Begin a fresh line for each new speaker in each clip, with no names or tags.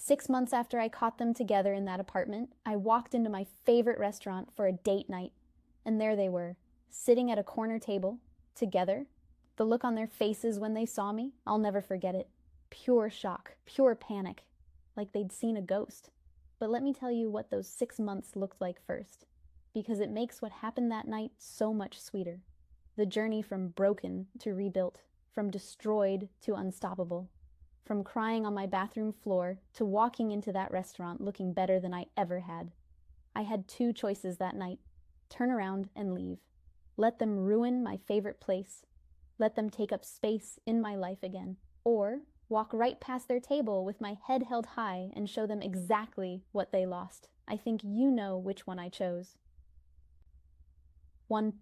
6 months after I caught them together in that apartment, I walked into my favorite restaurant for a date night, and there they were, sitting at a corner table, together. The look on their faces when they saw me, I'll never forget it. Pure shock, pure panic, like they'd seen a ghost. But let me tell you what those 6 months looked like first, because it makes what happened that night so much sweeter. The journey from broken to rebuilt, from destroyed to unstoppable, from crying on my bathroom floor to walking into that restaurant looking better than I ever had. I had 2 choices that night: turn around and leave. Let them ruin my favorite place. Let them take up space in my life again. Or walk right past their table with my head held high and show them exactly what they lost. I think you know which one I chose. 1.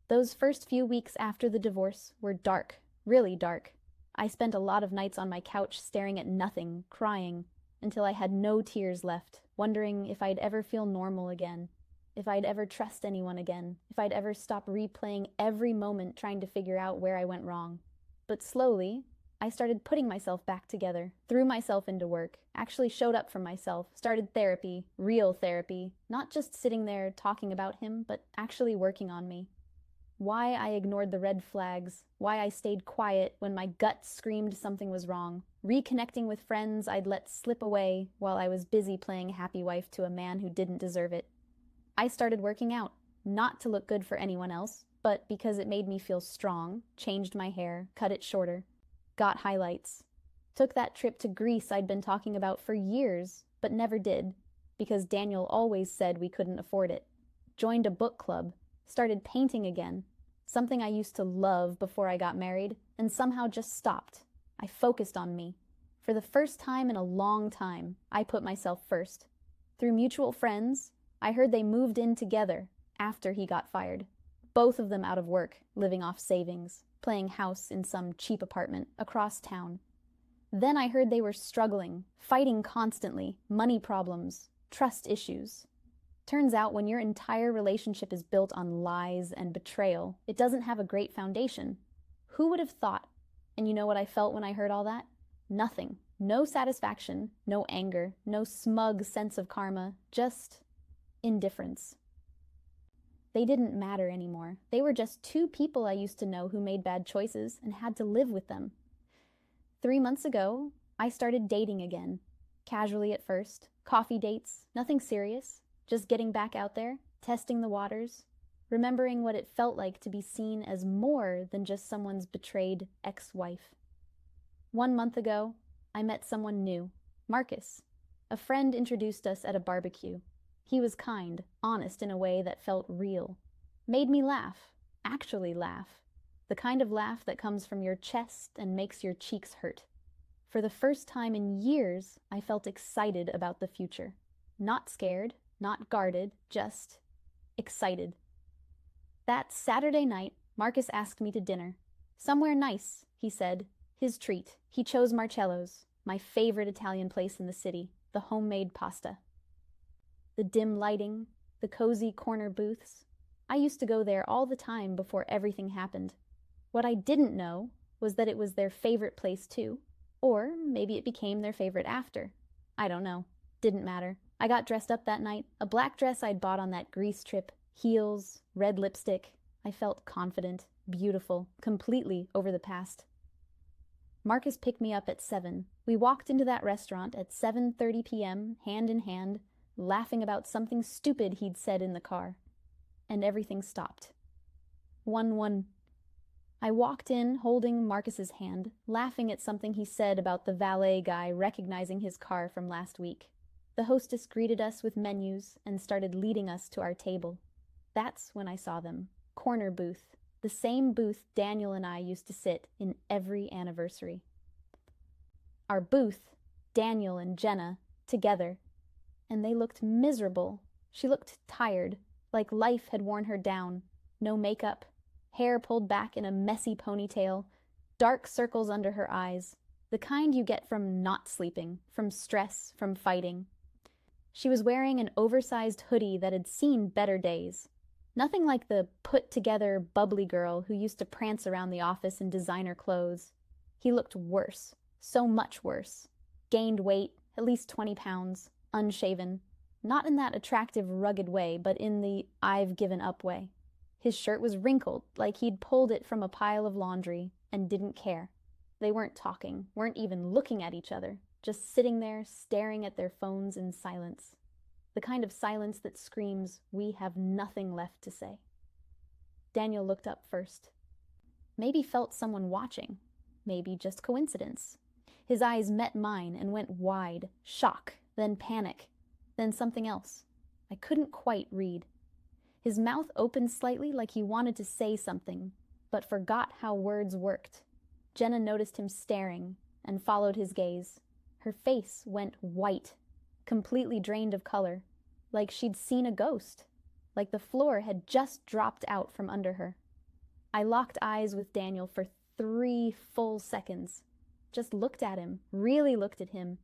Those first few weeks after the divorce were dark, really dark. I spent a lot of nights on my couch staring at nothing, crying, until I had no tears left, wondering if I'd ever feel normal again, if I'd ever trust anyone again, if I'd ever stop replaying every moment trying to figure out where I went wrong. But slowly, I started putting myself back together, threw myself into work, actually showed up for myself, started therapy, real therapy, not just sitting there talking about him, but actually working on me. Why I ignored the red flags, why I stayed quiet when my gut screamed something was wrong, reconnecting with friends I'd let slip away while I was busy playing happy wife to a man who didn't deserve it. I started working out, not to look good for anyone else, but because it made me feel strong, changed my hair, cut it shorter, got highlights. Took that trip to Greece I'd been talking about for years, but never did, because Daniel always said we couldn't afford it. Joined a book club, started painting again, something I used to love before I got married, and somehow just stopped. I focused on me. For the first time in a long time, I put myself first. Through mutual friends, I heard they moved in together after he got fired. Both of them out of work, living off savings, playing house in some cheap apartment across town. Then I heard they were struggling, fighting constantly, money problems, trust issues. Turns out when your entire relationship is built on lies and betrayal, it doesn't have a great foundation. Who would have thought? And you know what I felt when I heard all that? Nothing. No satisfaction, no anger, no smug sense of karma, just indifference. They didn't matter anymore. They were just 2 people I used to know who made bad choices and had to live with them. 3 months ago, I started dating again. Casually at first, coffee dates, nothing serious. Just getting back out there, testing the waters, remembering what it felt like to be seen as more than just someone's betrayed ex-wife. 1 month ago, I met someone new, Marcus. A friend introduced us at a barbecue. He was kind, honest in a way that felt real. Made me laugh, actually laugh. The kind of laugh that comes from your chest and makes your cheeks hurt. For the first time in years, I felt excited about the future. Not scared, not guarded, just excited. That Saturday night, Marcus asked me to dinner. Somewhere nice, he said. His treat. He chose Marcello's, my favorite Italian place in the city, the homemade pasta. The dim lighting, the cozy corner booths. I used to go there all the time before everything happened. What I didn't know was that it was their favorite place too, or maybe it became their favorite after. I don't know. Didn't matter. I got dressed up that night, a black dress I'd bought on that Greece trip, heels, red lipstick. I felt confident, beautiful, completely over the past. Marcus picked me up at 7. We walked into that restaurant at 7:30 p.m., hand in hand, laughing about something stupid he'd said in the car. And everything stopped. 1-1. I walked in holding Marcus's hand, laughing at something he said about the valet guy recognizing his car from last week. The hostess greeted us with menus and started leading us to our table. That's when I saw them. Corner booth. The same booth Daniel and I used to sit in every anniversary. Our booth, Daniel and Jenna, together. And they looked miserable. She looked tired, like life had worn her down. No makeup, hair pulled back in a messy ponytail, dark circles under her eyes, the kind you get from not sleeping, from stress, from fighting. She was wearing an oversized hoodie that had seen better days. Nothing like the put-together, bubbly girl who used to prance around the office in designer clothes. He looked worse, so much worse. Gained weight, at least 20 pounds, unshaven. Not in that attractive, rugged way, but in the I've given up way. His shirt was wrinkled, like he'd pulled it from a pile of laundry, and didn't care. They weren't talking, weren't even looking at each other, just sitting there, staring at their phones in silence. The kind of silence that screams, we have nothing left to say. Daniel looked up first. Maybe felt someone watching. Maybe just coincidence. His eyes met mine and went wide, shock, then panic, then something else. I couldn't quite read. His mouth opened slightly like he wanted to say something, but forgot how words worked. Jenna noticed him staring and followed his gaze. Her face went white, completely drained of color, like she'd seen a ghost, like the floor had just dropped out from under her. I locked eyes with Daniel for 3 full seconds. Just looked at him, really looked at him.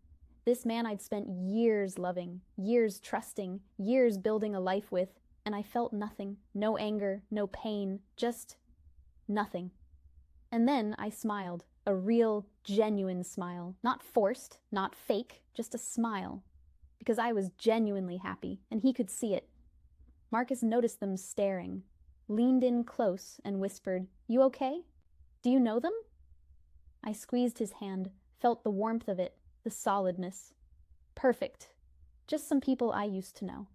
This man I'd spent years loving, years trusting, years building a life with, and I felt nothing, no anger, no pain, just nothing. And then I smiled, a real, genuine smile, not forced, not fake, just a smile, because I was genuinely happy, and he could see it. Marcus noticed them staring, leaned in close and whispered, "You okay? Do you know them?" I squeezed his hand, felt the warmth of it, the solidness. Perfect. Just some people I used to know.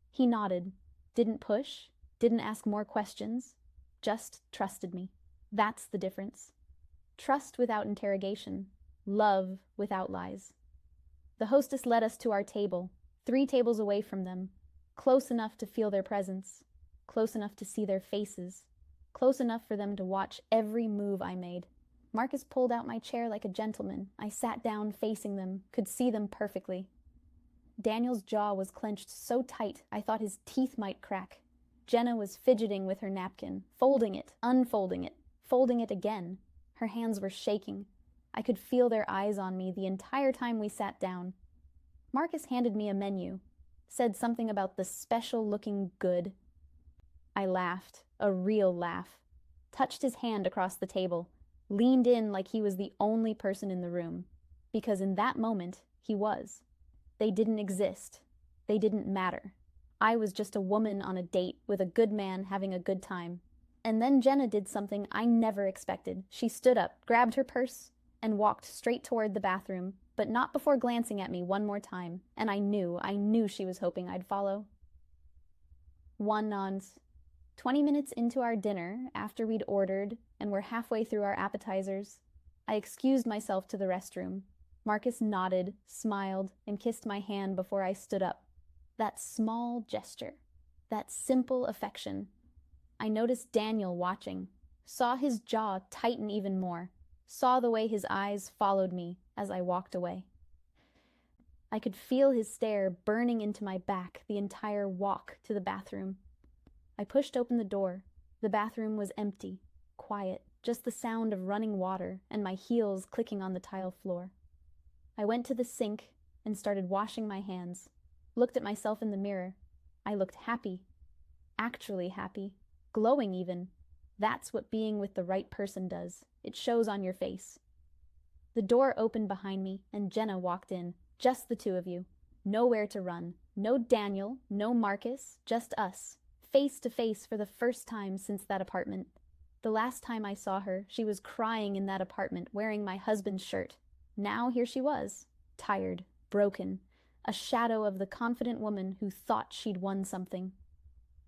He nodded, didn't push, didn't ask more questions, just trusted me. That's the difference. Trust without interrogation, love without lies. The hostess led us to our table, 3 tables away from them, close enough to feel their presence, close enough to see their faces, close enough for them to watch every move I made. Marcus pulled out my chair like a gentleman. I sat down facing them, could see them perfectly. Daniel's jaw was clenched so tight I thought his teeth might crack. Jenna was fidgeting with her napkin, folding it, unfolding it, folding it again. Her hands were shaking. I could feel their eyes on me the entire time we sat down. Marcus handed me a menu, said something about the special-looking good. I laughed, a real laugh, touched his hand across the table, leaned in like he was the only person in the room, because in that moment, he was. They didn't exist. They didn't matter. I was just a woman on a date with a good man having a good time. And then Jenna did something I never expected. She stood up, grabbed her purse, and walked straight toward the bathroom, but not before glancing at me one more time, and I knew she was hoping I'd follow. Juan nods. 20 minutes into our dinner, after we'd ordered and were halfway through our appetizers, I excused myself to the restroom. Marcus nodded, smiled, and kissed my hand before I stood up. That small gesture, that simple affection. I noticed Daniel watching, saw his jaw tighten even more, saw the way his eyes followed me as I walked away. I could feel his stare burning into my back the entire walk to the bathroom. I pushed open the door. The bathroom was empty, quiet, just the sound of running water and my heels clicking on the tile floor. I went to the sink and started washing my hands, looked at myself in the mirror. I looked happy, actually happy, glowing even. That's what being with the right person does. It shows on your face. The door opened behind me and Jenna walked in, just the 2 of you. Nowhere to run. No Daniel, no Marcus, just us. Face to face for the first time since that apartment. The last time I saw her, she was crying in that apartment, wearing my husband's shirt. Now here she was, tired, broken, a shadow of the confident woman who thought she'd won something.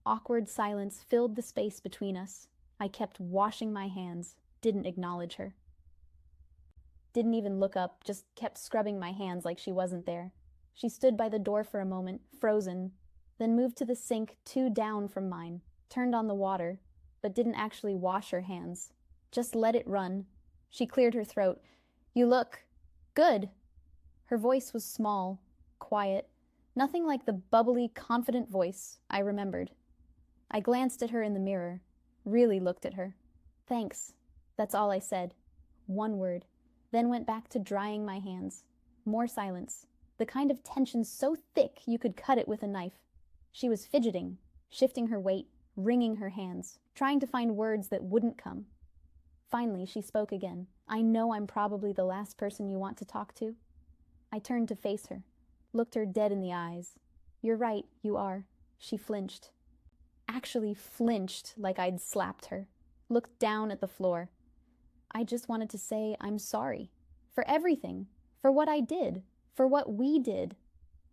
Awkward silence filled the space between us. I kept washing my hands, didn't acknowledge her. Didn't even look up, just kept scrubbing my hands like she wasn't there. She stood by the door for a moment, frozen, then moved to the sink 2 down from mine, turned on the water, but didn't actually wash her hands. Just let it run. She cleared her throat. "You look good." Her voice was small, quiet, nothing like the bubbly, confident voice I remembered. I glanced at her in the mirror, really looked at her. "Thanks." That's all I said. 1 word. Then went back to drying my hands. More silence. The kind of tension so thick you could cut it with a knife. She was fidgeting, shifting her weight, wringing her hands, trying to find words that wouldn't come. Finally, she spoke again. "I know I'm probably the last person you want to talk to." I turned to face her, looked her dead in the eyes. "You're right, you are." She flinched. Actually flinched like I'd slapped her. Looked down at the floor. "I just wanted to say I'm sorry. For everything. For what I did. For what we did.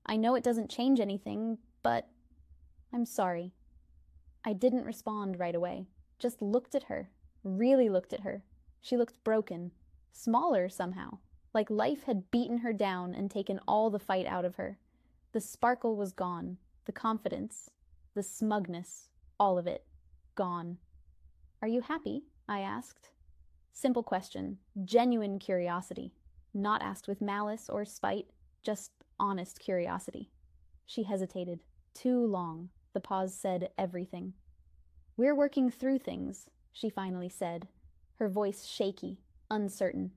I know it doesn't change anything, but I'm sorry." I didn't respond right away. Just looked at her. Really looked at her. She looked broken. Smaller somehow. Like life had beaten her down and taken all the fight out of her. The sparkle was gone. The confidence. The smugness. All of it. Gone. "Are you happy?" I asked. Simple question. Genuine curiosity. Not asked with malice or spite. Just honest curiosity. She hesitated. Too long. The pause said everything. "We're working through things," she finally said, her voice shaky, uncertain.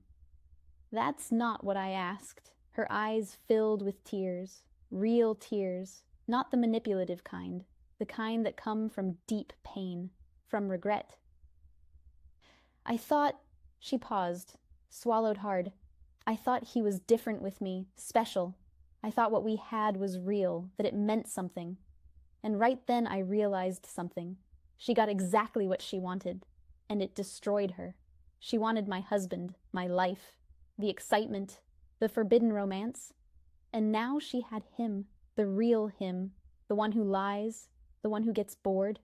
"That's not what I asked." Her eyes filled with tears. Real tears. Not the manipulative kind. The kind that come from deep pain. From regret. "I thought..." She paused. Swallowed hard. "I thought he was different with me. Special. I thought what we had was real. That it meant something. And right then I realized something. She got exactly what she wanted. And it destroyed her. She wanted my husband, my life, the excitement, the forbidden romance. And now she had him, the real him, the one who lies, the one who gets bored,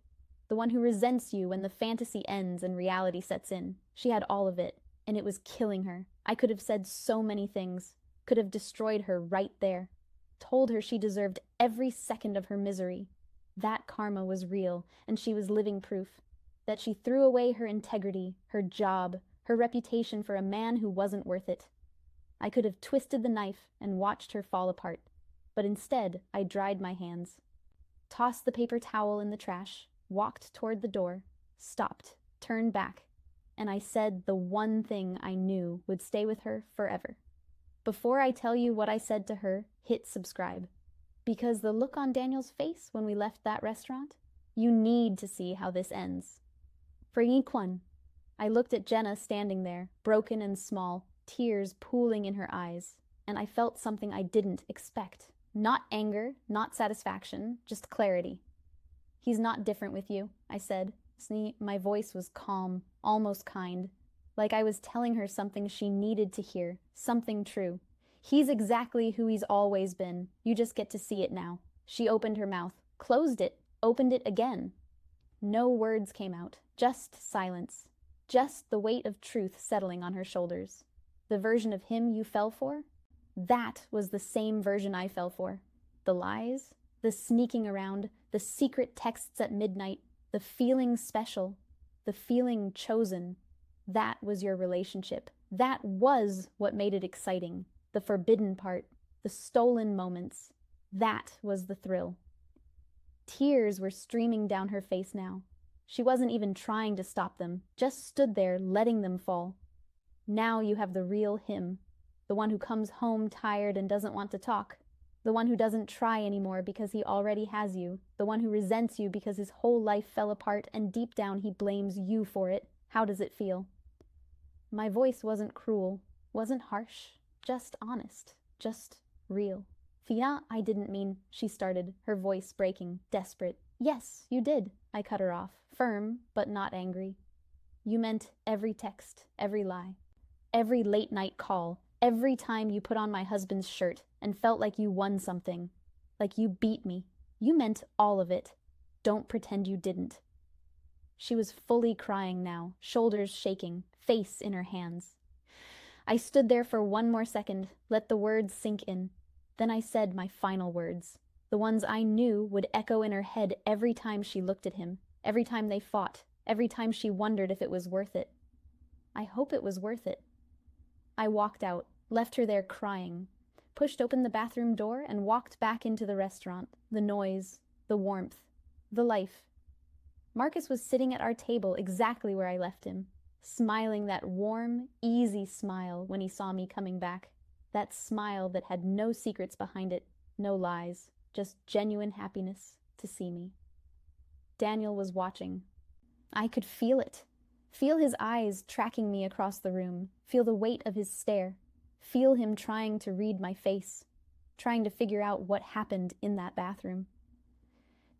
the one who resents you when the fantasy ends and reality sets in. She had all of it, and it was killing her. I could have said so many things, could have destroyed her right there, told her she deserved every second of her misery. That karma was real, and she was living proof. That she threw away her integrity, her job, her reputation for a man who wasn't worth it. I could have twisted the knife and watched her fall apart, but instead I dried my hands, tossed the paper towel in the trash, walked toward the door, stopped, turned back, and I said the one thing I knew would stay with her forever. Before I tell you what I said to her, hit subscribe. Because the look on Daniel's face when we left that restaurant, you need to see how this ends. For Yiquan, I looked at Jenna standing there, broken and small, tears pooling in her eyes, and I felt something I didn't expect. Not anger, not satisfaction, just clarity. "He's not different with you," I said. My voice was calm, almost kind, like I was telling her something she needed to hear, something true. "He's exactly who he's always been. You just get to see it now." She opened her mouth, closed it, opened it again. No words came out, just silence, just the weight of truth settling on her shoulders. The version of him you fell for? That was the same version I fell for. The lies, the sneaking around, the secret texts at midnight, the feeling special, the feeling chosen. That was your relationship. That was what made it exciting. The forbidden part, the stolen moments. That was the thrill. Tears were streaming down her face now. She wasn't even trying to stop them, just stood there letting them fall. Now you have the real him, the one who comes home tired and doesn't want to talk, the one who doesn't try anymore because he already has you, the one who resents you because his whole life fell apart and deep down he blames you for it. How does it feel? My voice wasn't cruel, wasn't harsh, just honest, just real. "Fia, I didn't mean," she started, her voice breaking, desperate. "Yes, you did," I cut her off, firm but not angry. "You meant every text, every lie, every late-night call, every time you put on my husband's shirt and felt like you won something, like you beat me. You meant all of it. Don't pretend you didn't." She was fully crying now, shoulders shaking, face in her hands. I stood there for one more second, let the words sink in. Then I said my final words, the ones I knew would echo in her head every time she looked at him, every time they fought, every time she wondered if it was worth it. I hope it was worth it. I walked out, left her there crying, pushed open the bathroom door and walked back into the restaurant, the noise, the warmth, the life. Marcus was sitting at our table exactly where I left him, smiling that warm, easy smile when he saw me coming back. That smile that had no secrets behind it, no lies, just genuine happiness to see me. Daniel was watching. I could feel it. Feel his eyes tracking me across the room, feel the weight of his stare. feel him trying to read my face, trying to figure out what happened in that bathroom.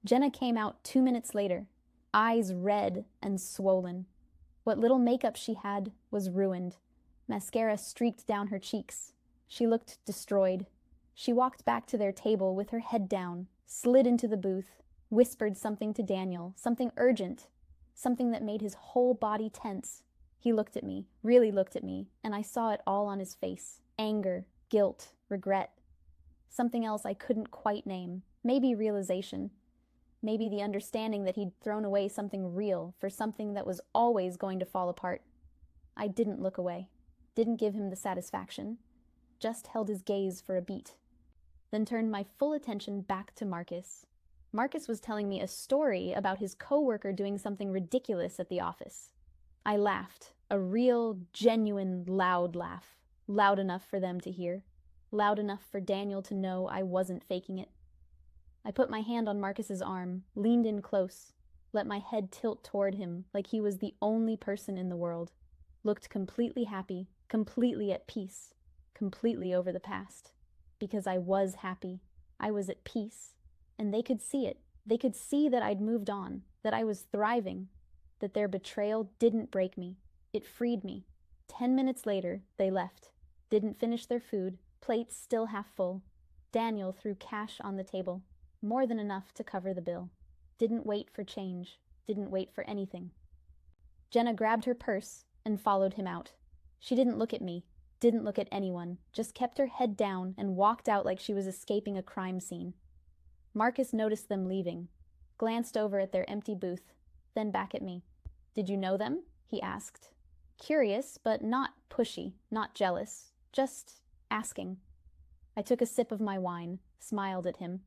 Jenna came out 2 minutes later, eyes red and swollen. What little makeup she had was ruined. Mascara streaked down her cheeks. She looked destroyed. She walked back to their table with her head down, slid into the booth, whispered something to Daniel, something urgent, something that made his whole body tense. He looked at me, really looked at me, and I saw it all on his face. Anger, guilt, regret. Something else I couldn't quite name. Maybe realization. Maybe the understanding that he'd thrown away something real for something that was always going to fall apart. I didn't look away. Didn't give him the satisfaction. Just held his gaze for a beat. Then turned my full attention back to Marcus. Marcus was telling me a story about his coworker doing something ridiculous at the office. I laughed, a real, genuine, loud laugh. Loud enough for them to hear. Loud enough for Daniel to know I wasn't faking it. I put my hand on Marcus's arm, leaned in close, let my head tilt toward him like he was the only person in the world. Looked completely happy, completely at peace, completely over the past. Because I was happy. I was at peace. And they could see it. They could see that I'd moved on, that I was thriving, that their betrayal didn't break me. It freed me. 10 minutes later, they left. Didn't finish their food, plates still half full. Daniel threw cash on the table, more than enough to cover the bill. Didn't wait for change, didn't wait for anything. Jenna grabbed her purse and followed him out. She didn't look at me, didn't look at anyone, just kept her head down and walked out like she was escaping a crime scene. Marcus noticed them leaving, glanced over at their empty booth, then back at me. "Did you know them?" he asked. Curious, but not pushy, not jealous, just asking. I took a sip of my wine, smiled at him.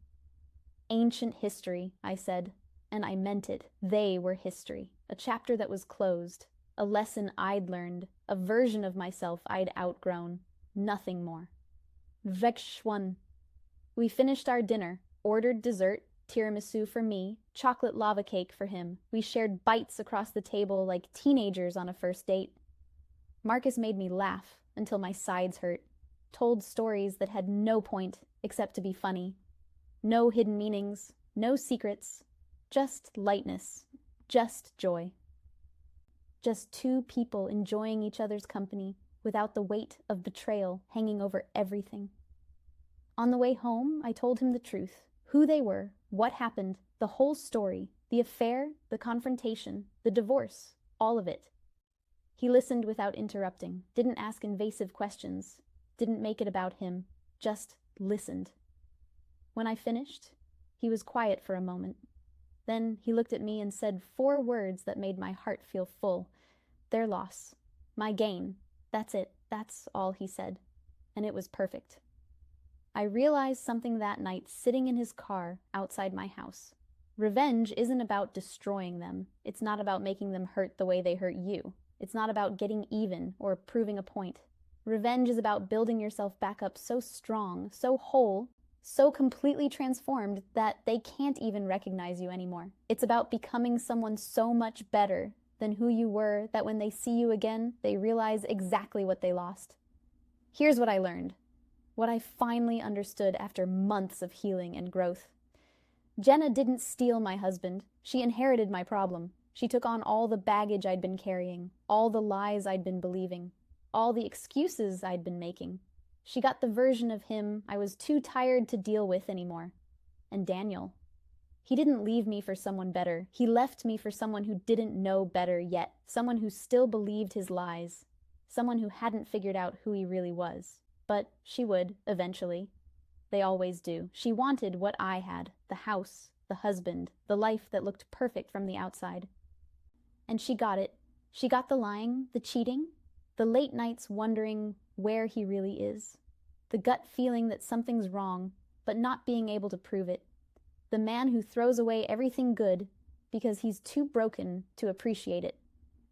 "Ancient history," I said, and I meant it. They were history, a chapter that was closed, a lesson I'd learned, a version of myself I'd outgrown, nothing more. Vekshwan. We finished our dinner, ordered dessert, tiramisu for me, chocolate lava cake for him. We shared bites across the table like teenagers on a first date. Marcus made me laugh until my sides hurt, told stories that had no point except to be funny. No hidden meanings, no secrets, just lightness, just joy. Just two people enjoying each other's company without the weight of betrayal hanging over everything. On the way home, I told him the truth, who they were, what happened, the whole story, the affair, the confrontation, the divorce, all of it. He listened without interrupting, didn't ask invasive questions, didn't make it about him, just listened. When I finished, he was quiet for a moment. Then he looked at me and said 4 words that made my heart feel full. Their loss. My gain. That's it. That's all he said. And it was perfect. I realized something that night sitting in his car outside my house. Revenge isn't about destroying them. It's not about making them hurt the way they hurt you. It's not about getting even or proving a point. Revenge is about building yourself back up so strong, so whole, so completely transformed that they can't even recognize you anymore. It's about becoming someone so much better than who you were that when they see you again, they realize exactly what they lost. Here's what I learned. What I finally understood after months of healing and growth. Jenna didn't steal my husband. She inherited my problem. She took on all the baggage I'd been carrying, all the lies I'd been believing, all the excuses I'd been making. She got the version of him I was too tired to deal with anymore. And Daniel. He didn't leave me for someone better. He left me for someone who didn't know better yet, someone who still believed his lies, someone who hadn't figured out who he really was. But she would, eventually. They always do. She wanted what I had, the house, the husband, the life that looked perfect from the outside. And she got it. She got the lying, the cheating, the late nights wondering where he really is, the gut feeling that something's wrong, but not being able to prove it, the man who throws away everything good because he's too broken to appreciate it,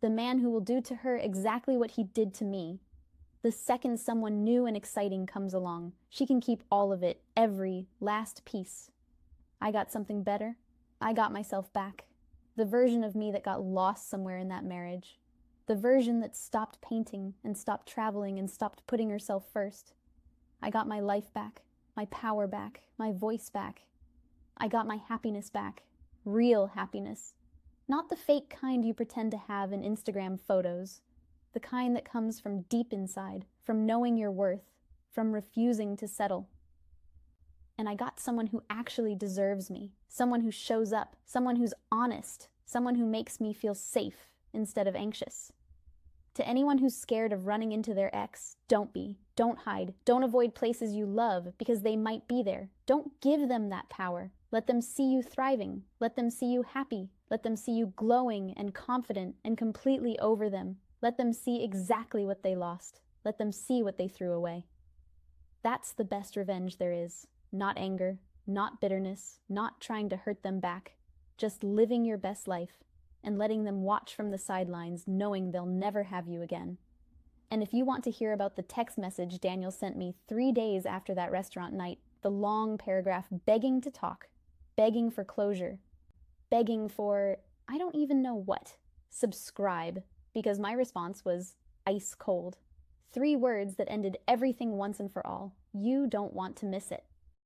the man who will do to her exactly what he did to me. The second someone new and exciting comes along, she can keep all of it, every last piece. I got something better. I got myself back. The version of me that got lost somewhere in that marriage. The version that stopped painting and stopped traveling and stopped putting herself first. I got my life back, my power back, my voice back. I got my happiness back. Real happiness. Not the fake kind you pretend to have in Instagram photos. The kind that comes from deep inside, from knowing your worth, from refusing to settle. And I got someone who actually deserves me, someone who shows up, someone who's honest, someone who makes me feel safe instead of anxious. To anyone who's scared of running into their ex, don't be. Don't hide. Don't avoid places you love because they might be there. Don't give them that power. Let them see you thriving. Let them see you happy. Let them see you glowing and confident and completely over them. Let them see exactly what they lost. Let them see what they threw away. That's the best revenge there is. Not anger, not bitterness, not trying to hurt them back. Just living your best life and letting them watch from the sidelines, knowing they'll never have you again. And if you want to hear about the text message Daniel sent me 3 days after that restaurant night, the long paragraph begging to talk, begging for closure, begging for, I don't even know what, subscribe, because my response was ice cold. 3 words that ended everything once and for all. You don't want to miss it.